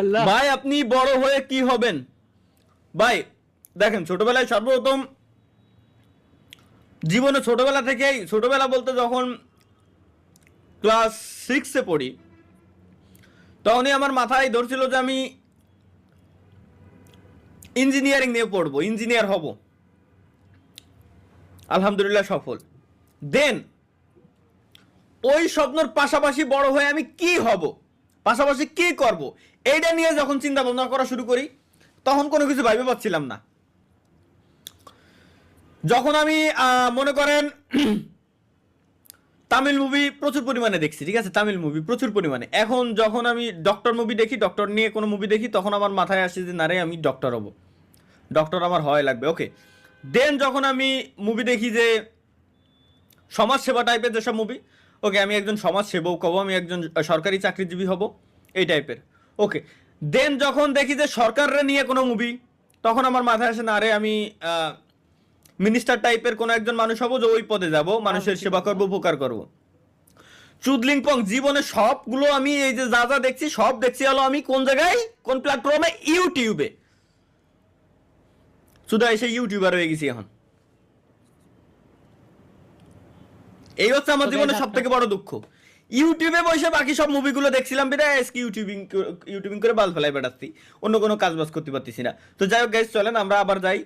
আল্লাহ। ভাই আপনি বড় হয়ে কি হবেন? ভাই দেখেন, ছোটবেলায় সর্বপ্রথম জীবনে ছোটবেলা বলতে যখন ক্লাস 6-এ পড়ি, তখনই আমার মাথায় ধরছিল যে আমি ইঞ্জিনিয়ারিং নিয়ে পড়বো, ইঞ্জিনিয়ার হব। আলহামদুলিল্লাহ সফল। দেন ওই স্বপ্নের পাশাপাশি বড় হয়ে আমি কি হব, পাশাপাশি কি করব, এইটা নিয়ে যখন চিন্তা ভাবনা করা শুরু করি, তখন কোনো কিছু ভাইবে পাচ্ছিলাম না। যখন আমি মনে করেন তামিল মুভি প্রচুর পরিমাণে দেখছি, ঠিক আছে, তামিল মুভি প্রচুর পরিমাণে। এখন যখন আমি ডক্টর মুভি দেখি, ডক্টর নিয়ে কোনো মুভি দেখি, তখন আমার মাথায় আসে যে না রে, আমি ডক্টর হব, ডক্টর আমার হয় লাগবে। ওকে, দেন যখন আমি মুভি দেখি যে সমাজসেবা টাইপের যেসব মুভি, ওকে আমি একজন সমাজসেবক হব, আমি একজন সরকারি চাকরিজীবী হব, এই টাইপের। ওকে, দেন যখন দেখি যে সরকাররা নিয়ে কোনো মুভি, তখন আমার মাথায় আসে না রে, আমি মিনিস্টার টাইপের কোনো একজন মানুষ হব, যে ওই পদে যাব, মানুষের সেবা করব, উপকার করব। চুদলিংপং জীবনে সবগুলো আমি এই যে যা যা দেখছি, সব দেখছি হলো আমি কোন জায়গায়, কোন প্ল্যাটফর্মে, ইউটিউবে। শুধু এসে ইউটিউবার হয়ে গেছি এখন। এই হচ্ছে আমার জীবনের সব থেকে বড় দুঃখ। ইউটিউবে বসে বাকি সব মুভিগুলো দেখছিলাম, বিদায় আজকে ইউটিউবিং করে বাল ফেলাই বেড়াচ্ছি, অন্য কোনো কাজ বাজ করতে পারতেছি না। তো যাই হোক গাইস, চলেন আমরা আবার যাই